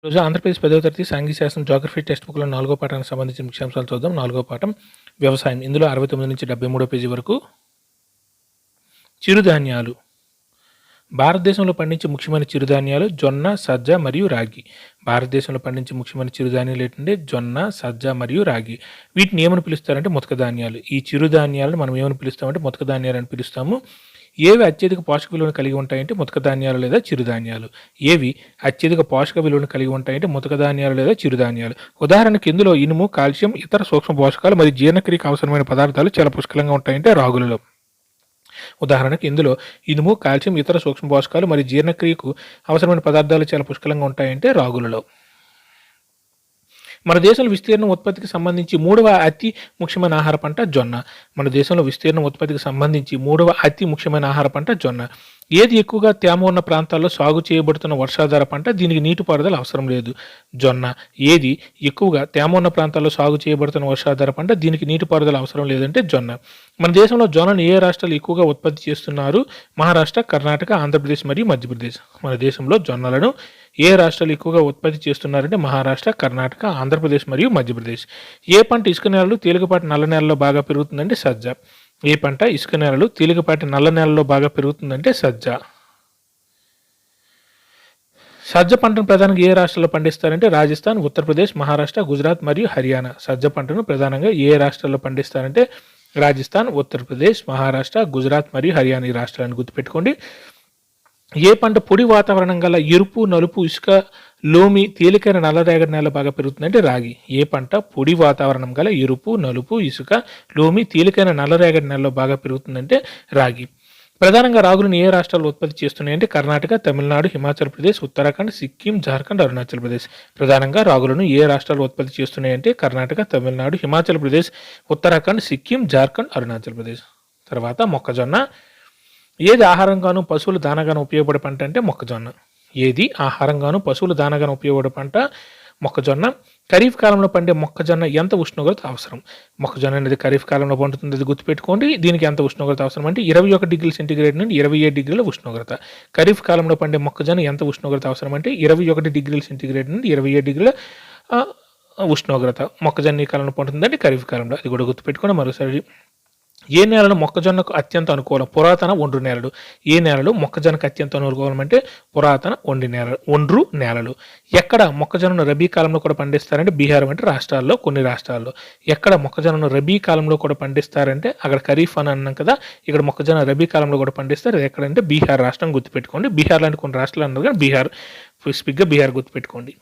రోజు ఆంధ్రప్రదేశ్ 10వ తరగతి సాంఘిక శాస్త్రం జోగ్రఫీ టెక్స్ట్ బుక్లో 4వ పాఠానికి సంబంధించిన ముఖ్యాంశాలు చూద్దాం. 4వ పాఠం వ్యవసాయం. ఇందులో 69 నుంచి 73వ పేజీ వరకు చిరుధాన్యాలు. భారతదేశంలో పండించే ముఖ్యమైన చిరుధాన్యాలు జొన్న, సజ్జ మరియు రాగి. భారతదేశంలో పండించే ముఖ్యమైన చిరుధాన్యాలు ఏంటంటే జొన్న, సజ్జ మరియు రాగి. వీటిని ఏమని పిలుస్తారంటే ముతక ధాన్యాలు. ఈ చిరుధాన్యాలను మనం ఏమని పిలుస్తామంటే ముతక ధాన్యాలు అని పిలుస్తాము. ఏవి అత్యధిక పోషక విలువను కలిగి ఉంటాయంటే ముతక ధాన్యాలు లేదా చిరుధాన్యాలు. ఏవి అత్యధిక పోషక విలువను కలిగి ఉంటాయంటే ముతక ధాన్యాలు లేదా చిరుధాన్యాలు. ఉదాహరణకు ఇందులో ఇనుము, కాల్షియం, ఇతర సూక్ష్మ పోషకాలు మరియు జీర్ణక్రియకు అవసరమైన పదార్థాలు చాలా పుష్కలంగా ఉంటాయంటే రాగులలో. ఉదాహరణకు ఇందులో ఇనుము, కాల్షియం, ఇతర సూక్ష్మ పోషకాలు మరియు జీర్ణక్రియకు అవసరమైన పదార్థాలు చాలా పుష్కలంగా ఉంటాయంటే రాగులలో. మన దేశంలో విస్తీర్ణ ఉత్పత్తికి సంబంధించి 3వ అతి ముఖ్యమైన ఆహార పంట జొన్న. మన దేశంలో విస్తీర్ణ ఉత్పత్తికి సంబంధించి 3వ అతి ముఖ్యమైన ఆహార పంట జొన్న. ఏది ఎక్కువగా తేమ ఉన్న ప్రాంతాల్లో సాగు చేయబడుతున్న వర్షాధార పంట, దీనికి నీటిపారుదల అవసరం లేదు. జొన్న. ఏది ఎక్కువగా తేమ ఉన్న ప్రాంతాల్లో సాగు చేయబడుతున్న వర్షాధార పంట, దీనికి నీటిపారుదల అవసరం లేదంటే జొన్న. మన దేశంలో జొన్నను ఏ రాష్ట్రాలు ఎక్కువగా ఉత్పత్తి చేస్తున్నారు? మహారాష్ట్ర, కర్ణాటక, ఆంధ్రప్రదేశ్ మరియు మధ్యప్రదేశ్. మన దేశంలో జొన్నలను ఏ రాష్ట్రాలు ఎక్కువగా ఉత్పత్తి చేస్తున్నారంటే మహారాష్ట్ర, కర్ణాటక, ఆంధ్రప్రదేశ్ మరియు మధ్యప్రదేశ్. ఏ పంట ఇసుక నేలలు, తేలికపాటి నల్ల నేలలో బాగా పెరుగుతుందంటే సజ్జ. ఏ పంట ఇసుక నేలలు, తేలికపాటి నల్ల నేలలో బాగా పెరుగుతుందంటే సజ్జ. సజ్జ పంటను ప్రధానంగా ఏ రాష్ట్రాల్లో పండిస్తారంటే రాజస్థాన్, ఉత్తరప్రదేశ్, మహారాష్ట్ర, గుజరాత్ మరియు హర్యానా. సజ్జ పంటను ప్రధానంగా ఏ రాష్ట్రాల్లో పండిస్తారంటే రాజస్థాన్, ఉత్తరప్రదేశ్, మహారాష్ట్ర, గుజరాత్ మరియు హర్యానా. ఈ రాష్ట్రాలను గుర్తుపెట్టుకోండి. ఏ పంట పొడి వాతావరణం గల ఎరుపు, నలుపు, ఇసుక, లోమి, తేలికైన నల్లరేగడి నేల బాగా పెరుగుతుందంటే రాగి. ఏ పంట పొడి వాతావరణం గల ఎరుపు, నలుపు, ఇసుక, లోమి, తేలికైన నల్లరేగడి నేలలో బాగా పెరుగుతుందంటే రాగి. ప్రధానంగా రాగులను ఏ రాష్ట్రాలు ఉత్పత్తి చేస్తున్నాయంటే కర్ణాటక, తమిళనాడు, హిమాచల్ ప్రదేశ్, ఉత్తరాఖండ్, సిక్కిం, జార్ఖండ్, అరుణాచల్ ప్రదేశ్. ప్రధానంగా రాగులను ఏ రాష్ట్రాలు ఉత్పత్తి చేస్తున్నాయంటే కర్ణాటక, తమిళనాడు, హిమాచల్ ప్రదేశ్, ఉత్తరాఖండ్, సిక్కిం, జార్ఖండ్, అరుణాచల్ ప్రదేశ్. తర్వాత మొక్కజొన్న. ఏది ఆహారంగాను పశువుల దానాగాను ఉపయోగపడే పంట అంటే మొక్కజొన్న. ఏది ఆహారంగాను పశువుల దానాగాను ఉపయోగపడే పంట మొక్కజొన్న. ఖరీఫ్ కాలంలో పండే మొక్కజొన్న ఎంత ఉష్ణోగ్రత అవసరం? మొక్కజొన్న అనేది ఖరీఫ్ కాలంలో పండుతుంది, అది గుర్తుపెట్టుకోండి. దీనికి ఎంత ఉష్ణోగ్రత అవసరం అంటే 21 డిగ్రీల సెంటీగ్రేడ్ నుండి 27 డిగ్రీల ఉష్ణోగ్రత. ఖరీఫ్ కాలంలో పండే మొక్కజొన్న ఎంత ఉష్ణోగ్రత అవసరం అంటే 21 డిగ్రీల సెంటీగ్రేడ్ నుండి 27 డిగ్రీల ఉష్ణోగ్రత. మొక్కజొన్న ఈ కాలంలో పండుతుందంటే ఖరీఫ్ కాలంలో, అది కూడా గుర్తుపెట్టుకోండి. మరోసారి, ఏ నేలలు మొక్కజొన్నకు అత్యంత అనుకూలం? పురాతన ఒండ్రు నేలలు. ఏ నేలలు మొక్కజొన్నకు అత్యంత అనుకూలం అంటే పురాతన ఒండ్రు నేలలు. ఎక్కడ మొక్కజొన్నను రబీ కాలంలో కూడా పండిస్తారంటే బీహార్ వంటి రాష్ట్రాల్లో, కొన్ని రాష్ట్రాల్లో. ఎక్కడ మొక్కజొన్నను రబీ కాలంలో కూడా పండిస్తారంటే అక్కడ ఖరీఫ్ అని అన్నాం కదా, ఇక్కడ మొక్కజొన్న రబీ కాలంలో కూడా పండిస్తారు. అది ఎక్కడంటే బీహార్ రాష్ట్రం గుర్తుపెట్టుకోండి. బీహార్ లాంటి కొన్ని రాష్ట్రాలు అన్నారు కానీ బీహార్ స్పెసిఫిక్గా బీహార్ గుర్తుపెట్టుకోండి.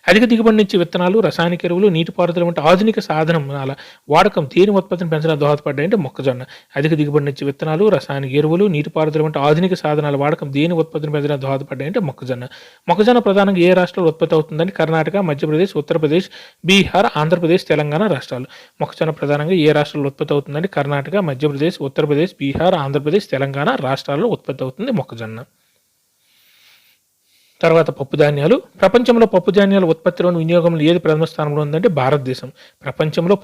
అధిక దిగుబడినిచ్చే విత్తనాలు, రసాయనిక ఎరువులు, నీటిపారుదల వంటి ఆధునిక సాధనాల వాడకం దేని ఉత్పత్తిని పెంచడానికి దోహదపడ్డాయంటే మొక్కజొన్న. అధిక దిగుబడినిచ్చే విత్తనాలు, రసాయనిక ఎరువులు, నీటిపారుదల వంటి ఆధునిక సాధనాల వాడకం దేని ఉత్పత్తిని పెంచడానికి దోహదపడ్డాయంటే మొక్కజొన్న. మొక్కజొన్న ప్రధానంగా ఏ రాష్ట్రాల్లో ఉత్పత్తి అవుతుందంటే కర్ణాటక, మధ్యప్రదేశ్, ఉత్తరప్రదేశ్, బీహార్, ఆంధ్రప్రదేశ్, తెలంగాణ రాష్ట్రాలు. మొక్కజొన్న ప్రధానంగా ఏ రాష్ట్రాల్లో ఉత్పత్తి అవుతుందంటే కర్ణాటక, మధ్యప్రదేశ్, ఉత్తరప్రదేశ్, బీహార్, ఆంధ్రప్రదేశ్, తెలంగాణ రాష్ట్రాల్లో ఉత్పత్తి అవుతుంది మొక్కజొన్న. తర్వాత పప్పు ధాన్యాలు. ప్రపంచంలో పప్పు ధాన్యాల ఉత్పత్తిలోను వినియోగంలో ఏది ప్రథమ స్థానంలో ఉందంటే భారతదేశం. ప్రపంచంలో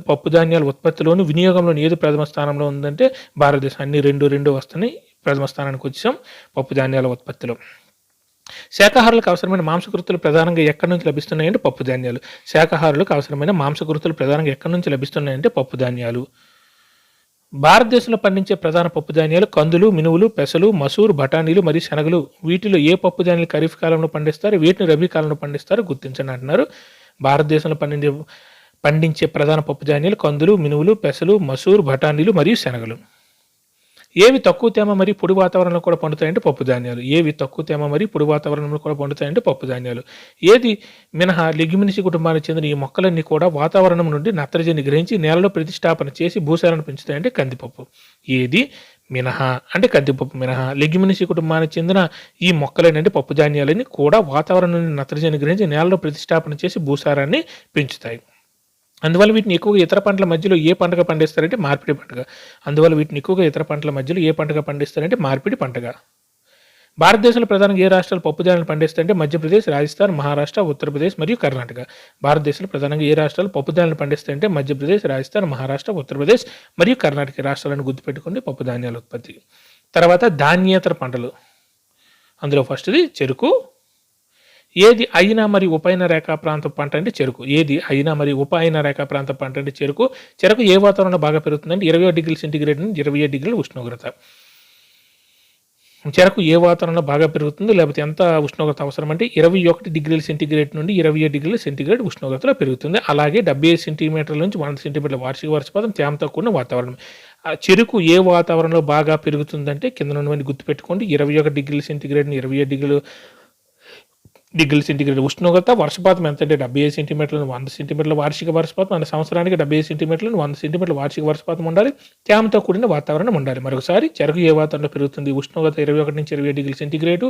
పప్పు ధాన్యాల ఉత్పత్తిలోను వినియోగంలోను ఏది ప్రథమ స్థానంలో ఉందంటే భారతదేశం. అన్ని రెండు వస్తున్నాయి, ప్రథమ స్థానానికి వచ్చాం పప్పు ధాన్యాల ఉత్పత్తిలో. శాకాహారులకు అవసరమైన మాంసకృతులు ప్రధానంగా ఎక్కడి నుంచి లభిస్తున్నాయంటే పప్పు ధాన్యాలు. శాకాహారులకు అవసరమైన మాంసకృతులు ప్రధానంగా ఎక్కడి నుంచి లభిస్తున్నాయంటే పప్పు ధాన్యాలు. భారతదేశంలో పండించే ప్రధాన పప్పు ధాన్యాలు కందులు, మినువులు, పెసలు, మసూర్, బఠానీలు మరియు శనగలు. వీటిలో ఏ పప్పు ధాన్యాలు ఖరీఫ్ కాలంలో పండిస్తారు, వీటిని రబీ కాలంలో పండిస్తారు గుర్తించండి అంటున్నారు. భారతదేశంలో పండించే ప్రధాన పప్పు ధాన్యాలు కందులు, మినువులు, పెసలు, మసూర్, బఠానీలు మరియు శనగలు. ఏవి తక్కువ తేమ మరియు పొడి వాతావరణంలో కూడా పండుతాయంటే పప్పు ధాన్యాలు. ఏవి తక్కువ తేమ మరియు పొడి వాతావరణంలో కూడా పండుతాయంటే పప్పు ధాన్యాలు. ఏది మినహా లెగ్యుమినిసి కుటుంబానికి చెందిన ఈ మొక్కలన్నీ కూడా వాతావరణం నుండి నత్రజని గ్రహించి నేలలో ప్రతిష్టాపన చేసి భూసారాన్ని పెంచుతాయంటే కందిపప్పు. ఏది మినహా అంటే కందిపప్పు మినహా లెగ్యుమినిసి కుటుంబానికి చెందిన ఈ మొక్కలేనంటే పప్పు ధాన్యాలని కూడా వాతావరణం నుండి నత్రజని గ్రహించి నేలలో ప్రతిష్టాపన చేసి భూసారాన్ని పెంచుతాయి. అందువల్ల వీటిని ఎక్కువగా ఇతర పంటల మధ్యలో ఏ పంటగా పండిస్తారంటే మార్పిడి పంటగా. అందువల్ల వీటిని ఎక్కువగా ఇతర పంటల మధ్యలో ఏ పంటగా పండిస్తారంటే మార్పిడి పంటగా. భారతదేశంలో ప్రధానంగా ఏ రాష్ట్రాలు పప్పు ధాన్యాలు పండిస్తారంటే మధ్యప్రదేశ్, రాజస్థాన్, మహారాష్ట్ర, ఉత్తరప్రదేశ్ మరియు కర్ణాటక. భారతదేశంలో ప్రధానంగా ఏ రాష్ట్రాలు పప్పు ధాన్యాలు పండిస్తారంటే మధ్యప్రదేశ్, రాజస్థాన్, మహారాష్ట్ర, ఉత్తరప్రదేశ్ మరియు కర్ణాటక రాష్ట్రాలను గుర్తుపెట్టుకోండి పప్పు ధాన్యాల ఉత్పత్తి. తర్వాత ధాన్యేతర పంటలు. అందులో ఫస్ట్ది చెరుకు. ఏది అయినా మరియు ఉపైన రేఖా ప్రాంత పంట అంటే చెరుకు. ఏది అయినా మరియు ఉపైన రేఖా ప్రాంత పంట అంటే చెరుకు. చెరకు ఏ వాతావరణంలో బాగా పెరుగుతుందంటే 27 డిగ్రీల సెంటీగ్రేడ్ నుండి 27 డిగ్రీల ఉష్ణోగ్రత. చెరకు ఏ వాతావరణంలో బాగా పెరుగుతుంది, లేకపోతే ఎంత ఉష్ణోగ్రత అవసరం అంటే 21 డిగ్రీల సెంటీగ్రేడ్ నుండి 27 డిగ్రీల సెంటీగ్రేడ్ ఉష్ణోగ్రతలో పెరుగుతుంది. అలాగే 75 సెంటీమీటర్ల నుంచి 100 సెంటీమీటర్ల వార్షిక వర్షపాతం, తేమతో కూడిన వాతావరణం. చెరుకు ఏ వాతావరణంలో బాగా పెరుగుతుందంటే కింద ఉన్నవన్నీ గుర్తుపెట్టుకోండి. 21 డిగ్రీల సెంటీగ్రేడ్ 27 డిగ్రీల సెంటీగ్రేడ్ ఉష్ణోగ్రత, వర్షపాతం ఎంత అంటే 75 సెంటీమీటర్లను 100 సెంటీమీటర్ల వార్షిక వర్షపాతం, మన సంవత్సరానికి 75 సెంటీమీటర్లను 100 సెంటీమీటర్ల వార్షిక వర్షపాతం ఉండాలి. తేమతో కూడిన వాతావరణం ఉండాలి. మరొకసారి చెరకు ఏ వాతావరణంలో పెరుగుతుంది? ఉష్ణోగ్రత 21 నుంచి 27 డిగ్రీల సెంటీగ్రేడు,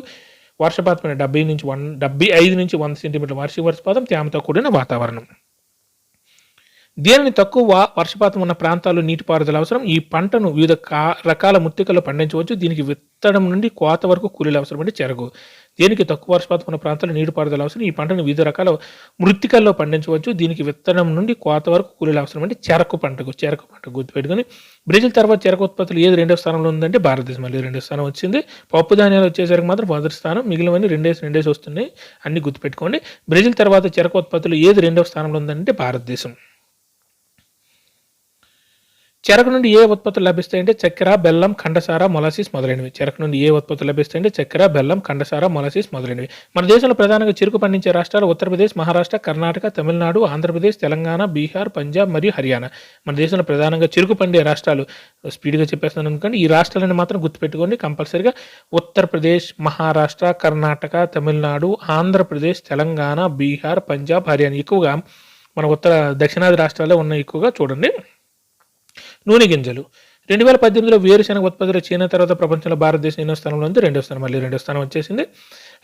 వర్షపాతం 75 నుంచి 100 సెంటీమీటర్ల వార్షిక వర్షపాతం, తేమతో కూడిన వాతావరణం. దేనిని తక్కువ వర్షపాతం ఉన్న ప్రాంతాల్లో నీటిపారుదల అవసరం. ఈ పంటను వివిధ రకాల మృత్తికల్లో పండించవచ్చు. దీనికి విత్తనం నుండి కోత వరకు కూలీలు అవసరం అంటే చెరకు. దేనికి తక్కువ వర్షపాతం ఉన్న ప్రాంతాల్లో నీటిపారుదల అవసరం. ఈ పంటను వివిధ రకాల మృత్తికల్లో పండించవచ్చు. దీనికి విత్తనం నుండి కోత వరకు కూలీలు అవసరం అంటే చెరకు పంట గుర్తుపెట్టుకొని. బ్రెజిల్ తర్వాత చెరకు ఉత్పత్తులు ఏది రెండో స్థానంలో ఉందంటే భారతదేశం మళ్ళీ రెండో స్థానం వచ్చింది. పప్పు ధాన్యాలు వచ్చేసరికి మాత్రం మొదటి స్థానం, మిగిలినవన్నీ రెండేసి వస్తున్నాయి. అన్ని గుర్తుపెట్టుకోండి. బ్రెజిల్ తర్వాత చెరకు ఉత్పత్తులు ఏది రెండో స్థానంలో ఉందంటే భారతదేశం. చెరకు నుండి ఏ ఉత్పత్తులు లభిస్తాయంటే చక్కెర, బెల్లం, ఖండసార, మొలాసిస్ మొదలైనవి. చెరకు నుండి ఏ ఉత్పత్తులు లభిస్తాయంటే చక్కెర, బెల్లం, ఖండసార, మొలాసిస్ మొదలైనవి. మన దేశంలో ప్రధానంగా చెరుకు పండించే రాష్ట్రాలు ఉత్తరప్రదేశ్, మహారాష్ట్ర, కర్ణాటక, తమిళనాడు, ఆంధ్రప్రదేశ్, తెలంగాణ, బీహార్, పంజాబ్ మరియు హర్యానా. మన దేశంలో ప్రధానంగా చెరుకు పండే రాష్ట్రాలు స్పీడ్గా చెప్పేస్తున్నాను అనుకోండి. ఈ రాష్ట్రాలను మాత్రం గుర్తుపెట్టుకోండి కంపల్సరీగా. ఉత్తరప్రదేశ్, మహారాష్ట్ర, కర్ణాటక, తమిళనాడు, ఆంధ్రప్రదేశ్, తెలంగాణ, బీహార్, పంజాబ్, హర్యానా. ఎక్కువగా మన దక్షిణాది రాష్ట్రాల్లో ఉన్న ఎక్కువగా చూడండి. నూనె గింజలు 2018లో వేరుశెనగ ఉత్పత్తిలో చైనా తర్వాత ప్రపంచంలో భారతదేశం ఎన్నో స్థానంలో ఉంది? రెండో స్థానం. మళ్ళీ రెండో స్థానం వచ్చేసింది.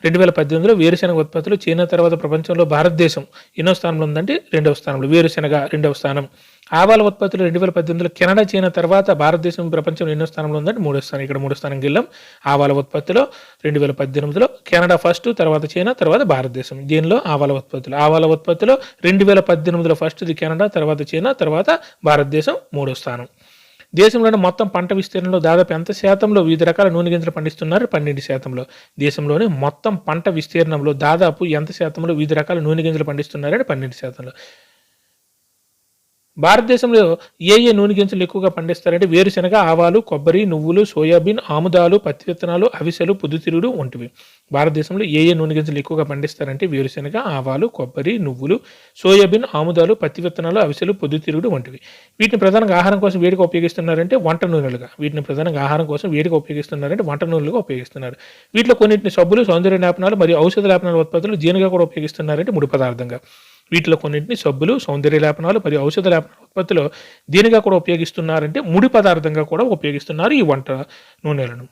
2018లో వేరుశెనగ ఉత్పత్తిలో చైనా తర్వాత ప్రపంచంలో భారతదేశం ఎన్నో స్థానంలో ఉందంటే రెండవ స్థానంలో. వేరుశెనగ రెండవ స్థానం. ఆవాల ఉత్పత్తులు 2018లో కెనడా, చైనా తర్వాత భారతదేశం ప్రపంచంలో ఎన్నో స్థానంలో ఉందంటే మూడో స్థానం. ఇక్కడ మూడో స్థానంకి వెళ్ళాం. ఆవాల ఉత్పత్తిలో 2018లో కెనడా ఫస్ట్, తర్వాత చైనా, తర్వాత భారతదేశం. దీనిలో ఆవాల ఉత్పత్తిలో 2018లో ఫస్ట్ది కెనడా, తర్వాత చైనా, తర్వాత భారతదేశం మూడో స్థానం. దేశంలోని మొత్తం పంట విస్తీర్ణంలో దాదాపు ఎంత శాతంలో వివిధ రకాల నూనె గింజలు పండిస్తున్నారు? 12%. దేశంలోని మొత్తం పంట విస్తీర్ణంలో దాదాపు ఎంత శాతంలో వివిధ రకాల నూనె గింజలు పండిస్తున్నారంటే 12%. భారతదేశంలో ఏ నూనె గింజలు ఎక్కువగా పండిస్తారంటే వేరుశెనగ, ఆవాలు, కొబ్బరి, నువ్వులు, సోయాబీన్, ఆముదాలు, పత్తి విత్తనాలు, అవిసెలు, పొద్దుతిరుగుడు వంటివి. భారతదేశంలో ఏ నూనె గింజలు ఎక్కువగా పండిస్తారంటే వేరుశెనగ, ఆవాలు, కొబ్బరి, నువ్వులు, సోయాబీన్, ఆముదాలు, పత్తి విత్తనాలు, అవిసెలు, పొద్దుతిరుగుడు వంటివి. వీటిని ప్రధానంగా ఆహారం కోసం వేడిగా ఉపయోగిస్తున్నారంటే వంట నూనెలుగా. ఉపయోగిస్తున్నారు. వీటిలో కొన్నింటిని సబ్బులు, సౌందర్య లేపనాలు మరియు ఔషధ లేపనాల ఉత్పత్తులు జీనుగా కూడా ఉపయోగిస్తున్నారంటే ముడి పదార్థంగా. వీటిలో కొన్నింటిని సబ్బులు, సౌందర్య లేపనాలు మరియు ఔషధ లేపనాల ఉత్పత్తిలో దీనిగా కూడా ఉపయోగిస్తున్నారంటే ముడి పదార్థంగా కూడా ఉపయోగిస్తున్నారు ఈ వంట నూనెలను.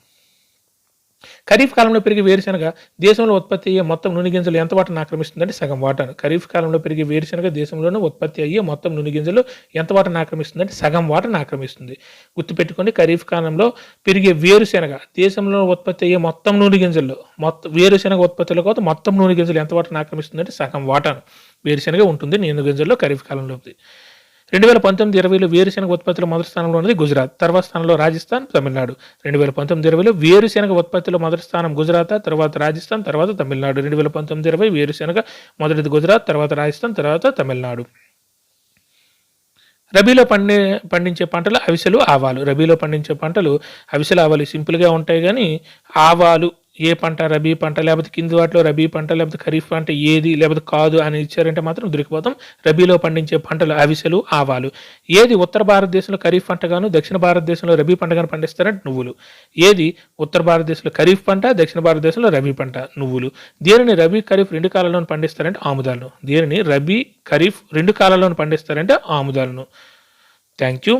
ఖరీఫ్ కాలంలో పెరిగే వేరుశెనగ దేశంలో ఉత్పత్తి అయ్యే మొత్తం నూనె గింజలు ఎంత వాటాను ఆక్రమిస్తుందంటే సగం వాటాను. ఖరీఫ్ కాలంలో పెరిగే వేరుశెనగ దేశంలోనే ఉత్పత్తి అయ్యే మొత్తం నూనె గింజలు ఎంత వాటాను ఆక్రమిస్తుందంటే సగం వాటాను ఆక్రమిస్తుంది. గుర్తుపెట్టుకోండి, ఖరీఫ్ కాలంలో పెరిగే వేరుశెనగ దేశంలో ఉత్పత్తి అయ్యే మొత్తం నూనె గింజల్లో వేరుశెనగ ఉత్పత్తుల కోసం మొత్తం నూనె గింజలు ఎంత వాటాను ఆక్రమిస్తుందంటే సగం వాటాను వేరుశెనగ ఉంటుంది నూనె గింజల్లో ఖరీఫ్ కాలంలో. 2019-20లో వేరుశెనగ ఉత్పత్తిలో మొదటి స్థానంలో ఉన్నది గుజరాత్, తర్వాత స్థానంలో రాజస్థాన్, తమిళనాడు. 2019-20లో వేరుశెనగ ఉత్పత్తిలో మొదటి స్థానం గుజరాత్, తర్వాత రాజస్థాన్, తర్వాత తమిళనాడు. 2019-20 వేరుశెనగ మొదటిది గుజరాత్, తర్వాత రాజస్థాన్, తర్వాత తమిళనాడు. రబీలో పండించే పంటలు అవిసెలు, ఆవాలు. రబీలో పండించే పంటలు అవిసెలు, ఆవాలు సింపుల్గా ఉంటాయి. కానీ ఆవాలు ఏ పంట, రబీ పంట, లేకపోతే కింది వాటిలో రబీ పంట, లేకపోతే ఖరీఫ్ పంట ఏది, లేకపోతే కాదు అని ఇచ్చారంటే మాత్రం దొరికిపోతాం. రబీలో పండించే పంటలు అవిసెలు, ఆవాలు. ఏది ఉత్తర భారతదేశంలో ఖరీఫ్ పంటగాను, దక్షిణ భారతదేశంలో రబీ పంటగాను పండిస్తారంటే నువ్వులు. ఏది ఉత్తర భారతదేశంలో ఖరీఫ్ పంట, దక్షిణ భారతదేశంలో రబీ పంట? నువ్వులు. దేనిని రబీ, ఖరీఫ్ రెండు కాలాల్లోనూ పండిస్తారంటే ఆముదాలను. దేనిని రబీ, ఖరీఫ్ రెండు కాలాల్లోనూ పండిస్తారంటే ఆముదాలను. Thank you.